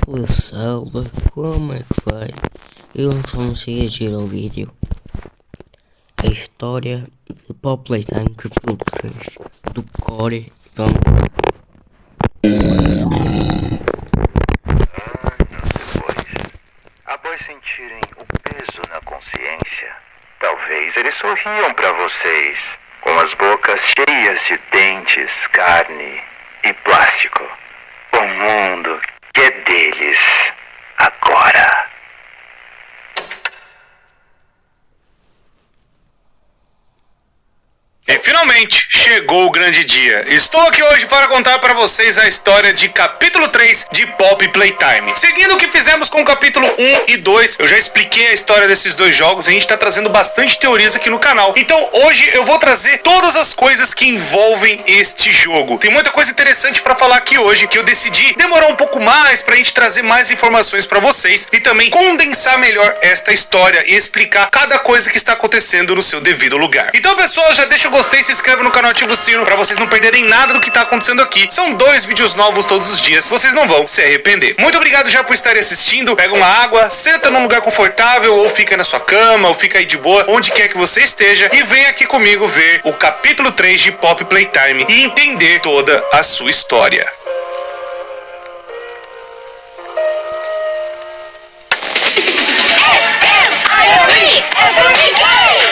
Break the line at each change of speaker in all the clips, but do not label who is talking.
Salve, salve, como é que vai? Eu vamos reagir ao vídeo A história de Pop Playtime capítulo 3 do Core. Vamos lá.
Após sentirem o peso na consciência, talvez eles sorriam para vocês, com as bocas cheias de dentes, carne e plástico. O mundo que é deles agora.
E finalmente chegou o grande dia. Estou aqui hoje para contar para vocês a história de capítulo 3 de Pop Playtime. Seguindo o que fizemos com o capítulo 1 e 2, eu já expliquei a história desses dois jogos e a gente está trazendo bastante teorias aqui no canal. Então hoje eu vou trazer todas as coisas que envolvem este jogo. Tem muita coisa interessante para falar aqui hoje que eu decidi demorar um pouco mais para a gente trazer mais informações para vocês e também condensar melhor esta história e explicar cada coisa que está acontecendo no seu devido lugar. Então pessoal, já deixa o gostei, se inscreve no canal, ativa o sino pra vocês não perderem nada do que tá acontecendo aqui. São 2 vídeos novos todos os dias, vocês não vão se arrepender. Muito obrigado já por estarem assistindo. Pega uma água, senta num lugar confortável, ou fica na sua cama, ou fica aí de boa, onde quer que você esteja, e vem aqui comigo ver o capítulo 3 de Pop Playtime e entender toda a sua história.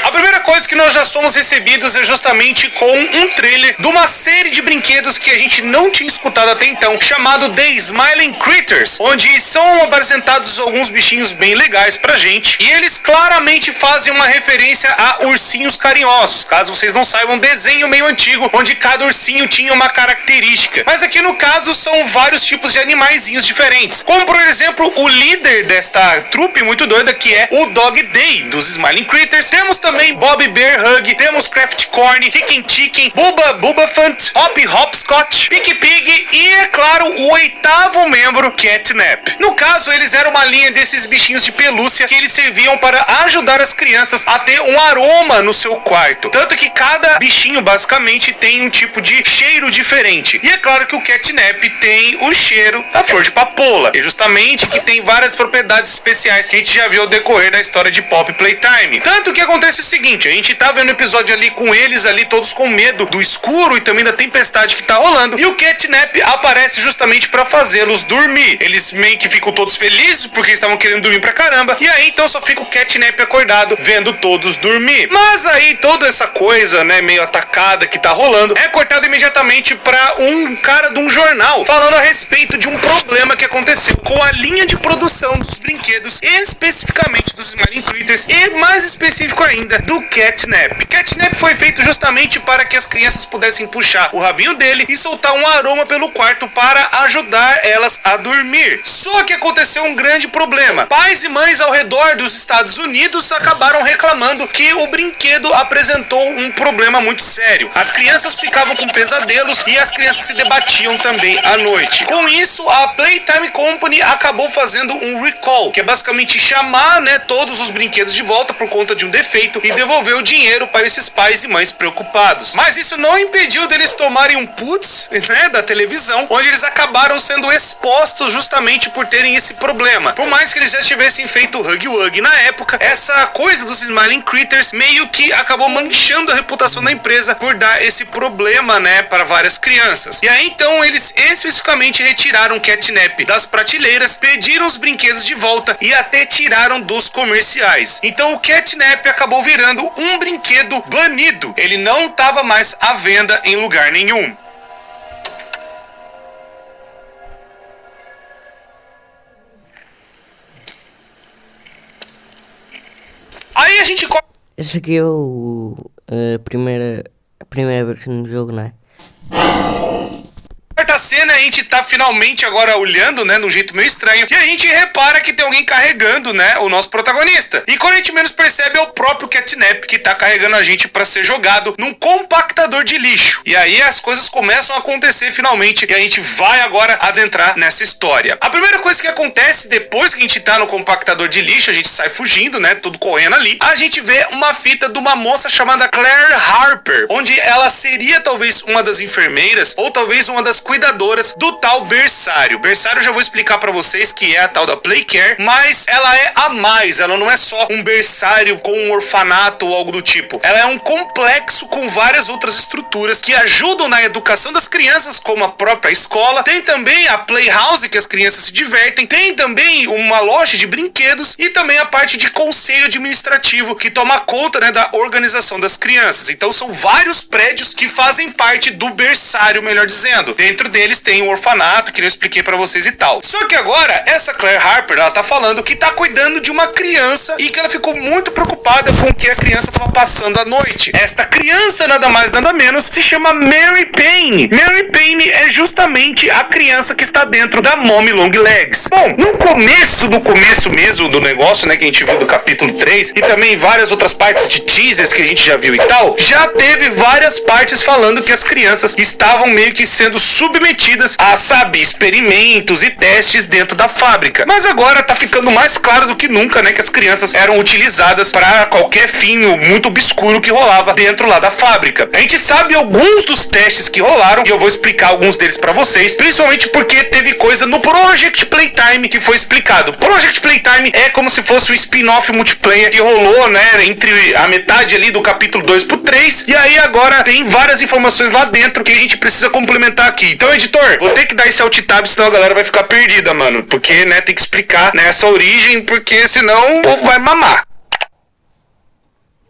A primeira coisa que nós já somos recebidos é justamente com um trailer de uma série de brinquedos que a gente não tinha escutado até então, chamado The Smiling Critters, onde são apresentados alguns bichinhos bem legais pra gente, e eles claramente fazem uma referência a ursinhos carinhosos. Caso vocês não saibam, um desenho meio antigo, onde cada ursinho tinha uma característica, mas aqui no caso são vários tipos de animaizinhos diferentes, como por exemplo o líder desta trupe muito doida, que é o Dog Day dos Smiling Critters. Temos também Bob Bear Hug, temos Craft Corn, Kickin' Chicken, Bubba Funt, Hop Hopscotch, Pick Pig e, é claro, o 8º membro, Catnap. No caso, eles eram uma linha desses bichinhos de pelúcia que eles serviam para ajudar as crianças a ter um aroma no seu quarto. Tanto que cada bichinho, basicamente, tem um tipo de cheiro diferente. E é claro que o Catnap tem o cheiro da flor de papoula. E justamente que tem várias propriedades especiais que a gente já viu ao decorrer da história de Pop Playtime. Tanto que acontece o seguinte, a gente tá vendo o episódio ali com eles ali todos com medo do escuro e também da tempestade que tá rolando, e o Catnap aparece justamente pra fazê-los dormir. Eles meio que ficam todos felizes porque estavam querendo dormir pra caramba, e aí então só fica o Catnap acordado vendo todos dormir. Mas aí toda essa coisa, né, meio atacada que tá rolando, é cortado imediatamente pra um cara de um jornal falando a respeito de um problema que aconteceu com a linha de produção dos brinquedos, especificamente dos Smiling Critters e mais específico ainda do Catnap. Catnap foi feito justamente para que as crianças pudessem puxar o rabinho dele e soltar um aroma pelo quarto para ajudar elas a dormir. Só que aconteceu um grande problema. Pais e mães ao redor dos Estados Unidos acabaram reclamando que o brinquedo apresentou um problema muito sério. As crianças ficavam com pesadelos e as crianças se debatiam também à noite. Com isso, a Playtime Company acabou fazendo um recall, que é basicamente chamar, né, todos os brinquedos de volta por conta de um defeito e devolver o dinheiro para esses pais e mães preocupados. Mas isso não impediu deles tomarem um putz, né, da televisão, onde eles acabaram sendo expostos justamente por terem esse problema. Por mais que eles já tivessem feito o Huggy Wuggy na época, essa coisa dos Smiling Critters meio que acabou manchando a reputação da empresa por dar esse problema, né, para várias crianças. E aí então eles especificamente retiraram o Catnap das prateleiras, pediram os brinquedos de volta e até tiraram dos comerciais. Então o Catnap acabou virando um brinquedo banido. Ele não estava mais à venda em lugar nenhum. Aí a gente...
Esse aqui é a primeira versão do jogo, não é?
Quarta cena, a gente tá finalmente agora olhando, né, de um jeito meio estranho, e a gente repara que tem alguém carregando, né, o nosso protagonista. E quando a gente menos percebe, é o próprio Catnap que tá carregando a gente pra ser jogado num compactador de lixo. E aí as coisas começam a acontecer finalmente, e a gente vai agora adentrar nessa história. A primeira coisa que acontece depois que a gente tá no compactador de lixo, a gente sai fugindo, né, tudo correndo ali, a gente vê uma fita de uma moça chamada Claire Harper, onde ela seria talvez uma das enfermeiras, ou talvez uma das cuidadoras cuidadoras do tal berçário. Berçário eu já vou explicar pra vocês que é a tal da Playcare, mas ela é a mais, ela não é só um berçário com um orfanato ou algo do tipo. Ela é um complexo com várias outras estruturas que ajudam na educação das crianças, como a própria escola. Tem também a Playhouse, que as crianças se divertem. Tem também uma loja de brinquedos e também a parte de conselho administrativo, que toma conta, né, da organização das crianças. Então são vários prédios que fazem parte do berçário, melhor dizendo. Dentro deles tem o orfanato, que eu expliquei pra vocês e tal. Só que agora, essa Claire Harper, ela tá falando que tá cuidando de uma criança e que ela ficou muito preocupada com o que a criança tava passando à noite. Esta criança, nada mais nada menos, se chama Mary Payne. Mary Payne é justamente a criança que está dentro da Mommy Long Legs. Bom, no começo mesmo do negócio, né, que a gente viu do capítulo 3 e também várias outras partes de teasers que a gente já viu e tal, já teve várias partes falando que as crianças estavam meio que sendo submetidas a, sabe, experimentos e testes dentro da fábrica. Mas agora tá ficando mais claro do que nunca, né, que as crianças eram utilizadas para qualquer fim muito obscuro que rolava dentro lá da fábrica. A gente sabe alguns dos testes que rolaram e eu vou explicar alguns deles pra vocês, principalmente porque teve coisa no Project Playtime que foi explicado. Project Playtime é como se fosse o spin-off multiplayer que rolou, né, entre a metade ali do capítulo 2 pro 3, e aí agora tem várias informações lá dentro que a gente precisa complementar aqui. Então, editor, vou ter que dar esse alt tab, senão a galera vai ficar perdida, mano, porque, né, tem que explicar, né, essa origem, porque senão o povo vai mamar.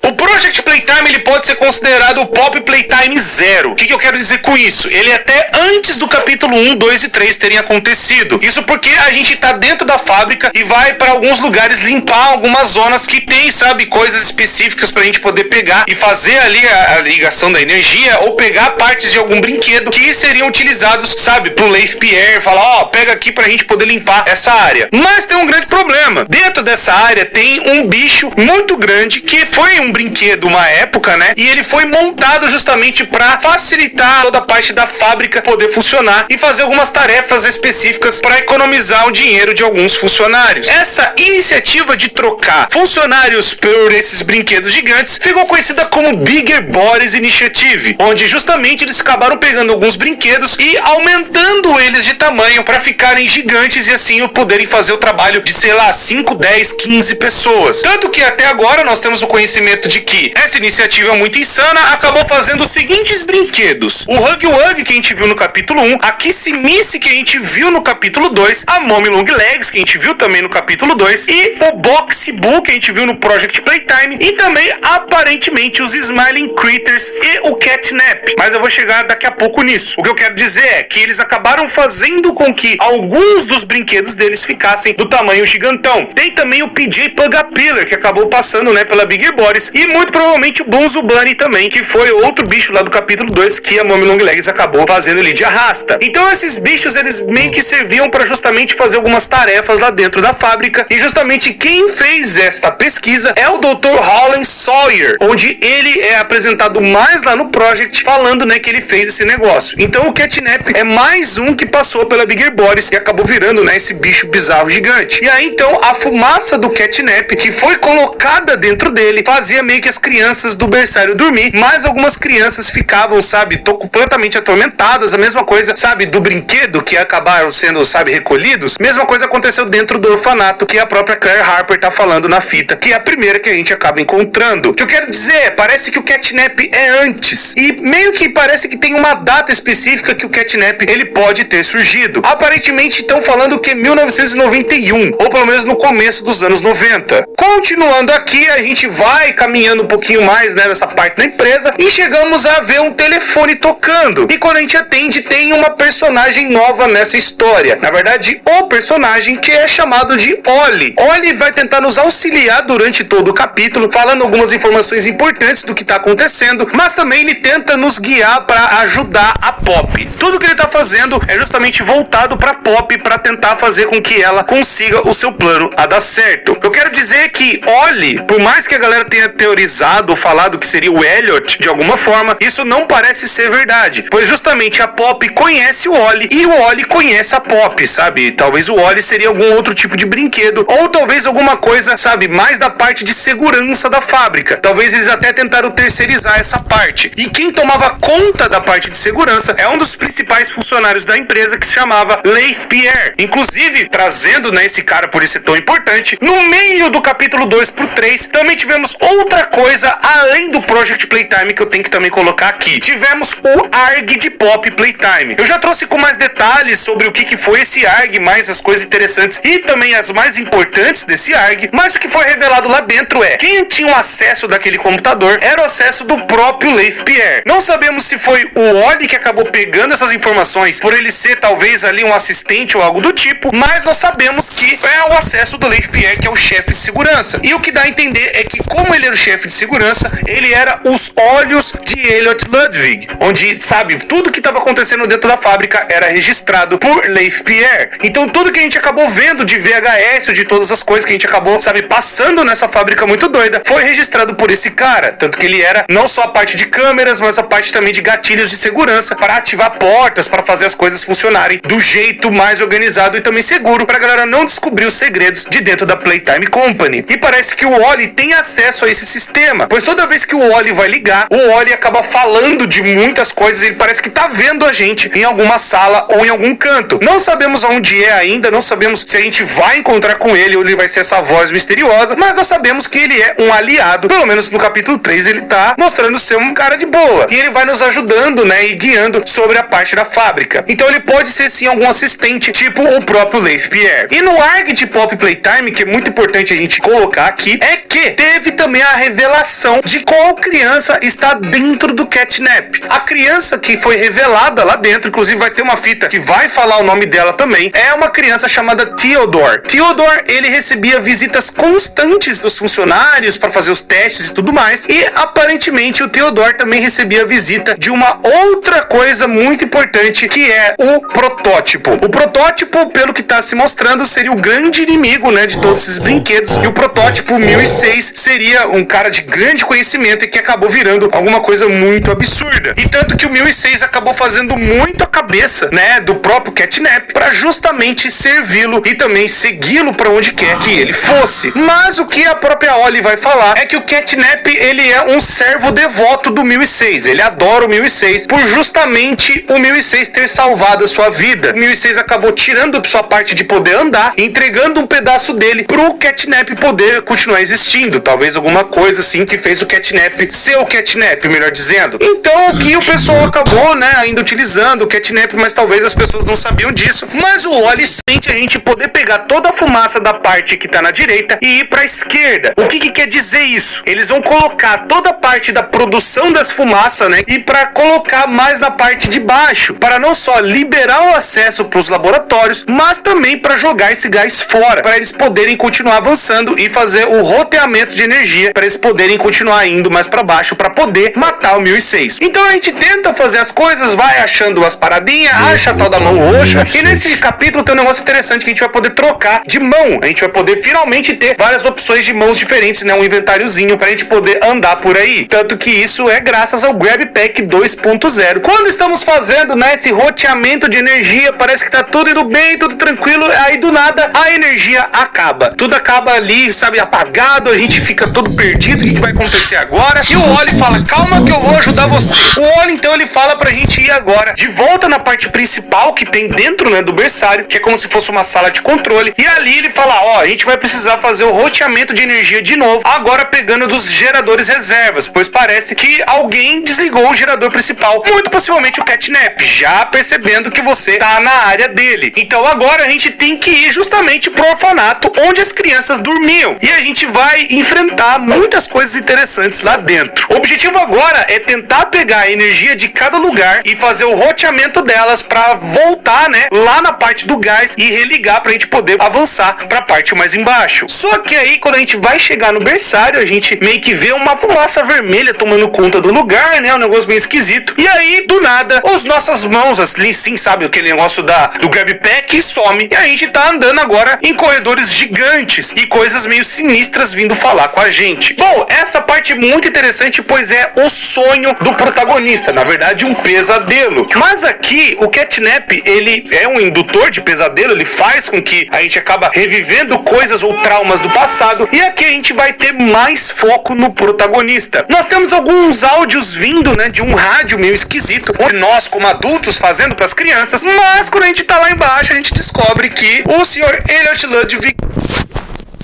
O Project Playtime, ele pode ser considerado o Pop Playtime 0. O que eu quero dizer com isso? Ele até antes do capítulo 1, 2 e 3 terem acontecido. Isso porque a gente tá dentro da fábrica e vai para alguns lugares limpar algumas zonas que tem, sabe, coisas específicas pra gente poder pegar e fazer ali a ligação da energia ou pegar partes de algum brinquedo que seriam utilizados, sabe, pro Leif Pierre, falar, ó, pega aqui pra gente poder limpar essa área. Mas tem um grande problema. Dentro dessa área tem um bicho muito grande que foi um brinquedo uma época, né? E ele foi montado justamente para facilitar toda a parte da fábrica poder funcionar e fazer algumas tarefas específicas para economizar o dinheiro de alguns funcionários. Essa iniciativa de trocar funcionários por esses brinquedos gigantes ficou conhecida como Bigger Bodies Initiative, onde justamente eles acabaram pegando alguns brinquedos e aumentando eles de tamanho para ficarem gigantes e assim poderem fazer o trabalho de, sei lá, 5, 10, 15 pessoas. Tanto que até agora nós temos o conhecimento de que essa iniciativa muito insana acabou fazendo os seguintes brinquedos: o Hug Wug, que a gente viu no capítulo 1, a Kissy Missy, que a gente viu no capítulo 2, a Mommy Long Legs, que a gente viu também no capítulo 2, e o Boxy Boo, que a gente viu no Project Playtime, e também, aparentemente, os Smiling Critters e o Catnap. Mas eu vou chegar daqui a pouco nisso. O que eu quero dizer é que eles acabaram fazendo com que alguns dos brinquedos deles ficassem do tamanho gigantão. Tem também o PJ Plugapillar, que acabou passando, né, pela Bigger Bodies, e muito provavelmente o Bunzo Bunny também, que foi outro bicho lá do capítulo 2 que a Mommy Long Legs acabou fazendo ali de arrasta. Então esses bichos, eles meio que serviam para justamente fazer algumas tarefas lá dentro da fábrica, e justamente quem fez esta pesquisa é o Dr. Holland Sawyer, onde ele é apresentado mais lá no Project, falando, né, que ele fez esse negócio. Então o Catnap é mais um que passou pela Bigger Bodies e acabou virando, né, esse bicho bizarro gigante. E aí então a fumaça do Catnap, que foi colocada dentro dele, fazia meio que as crianças do berçário dormir, mas algumas crianças ficavam, sabe, completamente atormentadas. A mesma coisa, sabe, do brinquedo que acabaram sendo, sabe, recolhidos. Mesma coisa aconteceu dentro do orfanato que a própria Claire Harper tá falando na fita, que é a primeira que a gente acaba encontrando. O que eu quero dizer é, parece que o Catnap é antes, e meio que parece que tem uma data específica que o Catnap ele pode ter surgido. Aparentemente estão falando que é 1991, ou pelo menos no começo dos anos 90. Continuando aqui, a gente vai caminhando um pouquinho mais, né, nessa parte da empresa e chegamos a ver um telefone tocando. E quando a gente atende, tem uma personagem nova nessa história. Na verdade, o personagem que é chamado de Ollie. Ollie vai tentar nos auxiliar durante todo o capítulo, falando algumas informações importantes do que está acontecendo, mas também ele tenta nos guiar para ajudar a Pop. Tudo que ele está fazendo é justamente voltado para Pop, para tentar fazer com que ela consiga o seu plano a dar certo. Eu quero dizer que Ollie, por mais que a galera tenha teorizado ou falado que seria o Elliot de alguma forma, isso não parece ser verdade, pois justamente a Pop conhece o Wally e o Wally conhece a Pop, sabe? Talvez o Wally seria algum outro tipo de brinquedo, ou talvez alguma coisa, sabe, mais da parte de segurança da fábrica. Talvez eles até tentaram terceirizar essa parte. E quem tomava conta da parte de segurança é um dos principais funcionários da empresa, que se chamava Leith Pierre. Inclusive, trazendo, né, esse cara por ser tão importante, no meio do capítulo 2 pro 3, também tivemos outra coisa além do Project Playtime que eu tenho que também colocar aqui. Tivemos o ARG de Pop Playtime. Eu já trouxe com mais detalhes sobre o que foi esse ARG, mais as coisas interessantes e também as mais importantes desse ARG, mas o que foi revelado lá dentro é: quem tinha o acesso daquele computador era o acesso do próprio Leith Pierre. Não sabemos se foi o Wally que acabou pegando essas informações, por ele ser talvez ali um assistente ou algo do tipo, mas nós sabemos que é o acesso do Leith Pierre, que é o chefe de segurança. E o que dá a entender é que, como ele era o chefe de segurança, ele era os olhos de Elliot Ludwig, onde, sabe, tudo que estava acontecendo dentro da fábrica era registrado por Leith Pierre. Então tudo que a gente acabou vendo de VHS, de todas as coisas que a gente acabou, sabe, passando nessa fábrica muito doida, foi registrado por esse cara. Tanto que ele era não só a parte de câmeras, mas a parte também de gatilhos de segurança para ativar portas, para fazer as coisas funcionarem do jeito mais organizado e também seguro, para a galera não descobrir os segredos de dentro da Playtime Company. E parece que o Wally tem acesso a esse sistema, pois toda vez que o Wally vai ligar, o Wally acaba falando de muitas coisas. Ele parece que tá vendo a gente em alguma sala ou em algum canto. Não sabemos onde é ainda, não sabemos se a gente vai encontrar com ele ou ele vai ser essa voz misteriosa, mas nós sabemos que ele é um aliado. Pelo menos no capítulo 3 ele tá mostrando ser um cara de boa, e ele vai nos ajudando, né, e guiando sobre a parte da fábrica. Então ele pode ser sim algum assistente, tipo o próprio Leith Pierre. E no ARG de Pop Playtime, que é muito importante a gente colocar aqui, é que teve também a revelação de qual criança está dentro do Catnap. A criança que foi revelada lá dentro, inclusive vai ter uma fita que vai falar o nome dela também, é uma criança chamada Theodore. Theodore, ele recebia visitas constantes dos funcionários para fazer os testes e tudo mais, e aparentemente o Theodore também recebia a visita de uma outra coisa muito importante, que é o protótipo. O protótipo, pelo que está se mostrando, seria o grande inimigo, né, de todos esses brinquedos, e o protótipo 1006 seria um cara de grande conhecimento e que acabou virando alguma coisa muito absurda. E tanto que o 1006 acabou fazendo muito a cabeça, né, do próprio Catnap para justamente servi-lo e também segui-lo para onde quer que ele fosse. Mas o que a própria Ollie vai falar é que o Catnap, ele é um servo devoto do 1006. Ele adora o 1006 por justamente o 1006 ter salvado a sua vida. O 1006 acabou tirando sua parte de poder andar, entregando um pedaço dele pro Catnap poder continuar existindo. Talvez alguma coisa assim que fez o Catnap ser o Catnap, melhor dizendo. Então o que o pessoal acabou, né, ainda utilizando o Catnap, mas talvez as pessoas não sabiam disso. Mas o Wally sente a gente poder pegar toda a fumaça da parte que tá na direita e ir pra esquerda. O que quer dizer isso? Eles vão colocar toda a parte da produção das fumaças, né, e para colocar mais na parte de baixo, para não só liberar o acesso para os laboratórios, mas também para jogar esse gás fora, para eles poderem continuar avançando e fazer o roteamento de energia, para eles poderem continuar indo mais para baixo, para poder matar o 1006. Então a gente tenta fazer as coisas, vai achando as paradinhas, acha a tal da mão roxa, e nesse capítulo tem um negócio interessante que a gente vai poder trocar de mão. A gente vai poder finalmente ter várias opções de mãos diferentes, né, um inventáriozinho pra gente poder andar por aí. Tanto que isso é graças ao Grab Pack 2.0. Quando estamos fazendo, né, esse roteamento de energia, parece que tá tudo indo bem, tudo tranquilo, aí do nada a energia acaba. Tudo acaba ali, sabe, apagado, a gente fica todo perdido, o que vai acontecer agora? E o Wally fala, calma que eu vou ajudar você. O Wally, então, ele fala pra gente ir agora de volta na parte principal que tem dentro, né, do berçário, que é como se fosse uma sala de controle, e ali ele fala, ó, a gente vai precisar fazer o roteamento de energia de novo, agora pegando dos geradores reservas, pois parece que alguém desligou o gerador principal, muito possivelmente o Catnap, já percebendo que você tá na área dele. Então agora a gente tem que ir justamente pro orfanato onde as crianças dormiam, e a gente vai enfrentar muitas coisas interessantes lá dentro. O objetivo agora é tentar pegar a energia de cada lugar e fazer o roteamento delas para voltar, né, lá na parte do gás e religar pra gente poder avançar pra parte mais embaixo. Só que aí quando a gente vai chegar no berçário, a gente meio que vê uma fumaça vermelha tomando conta do lugar, né, um negócio bem esquisito. E aí do nada, as nossas mãos ali, sim, sabe, aquele negócio do Grab Pack some, e a gente tá andando agora em corredores gigantes e coisas meio sinistras vindo falar com a gente. interessante. Bom, essa parte é muito interessante, pois é o sonho do protagonista, na verdade um pesadelo. Mas aqui o catnap, ele é um indutor de pesadelo, ele faz com que a gente acaba revivendo coisas ou traumas do passado, e aqui a gente vai ter mais foco no protagonista. Nós temos alguns áudios vindo, né, de um rádio meio esquisito, onde nós como adultos fazendo para as crianças, mas quando a gente tá lá embaixo a gente descobre que o Sr. Elliot Ludwig...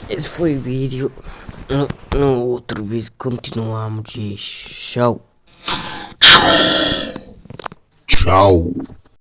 Esse foi o vídeo. No outro vídeo continuamos. Tchau.
Tchau.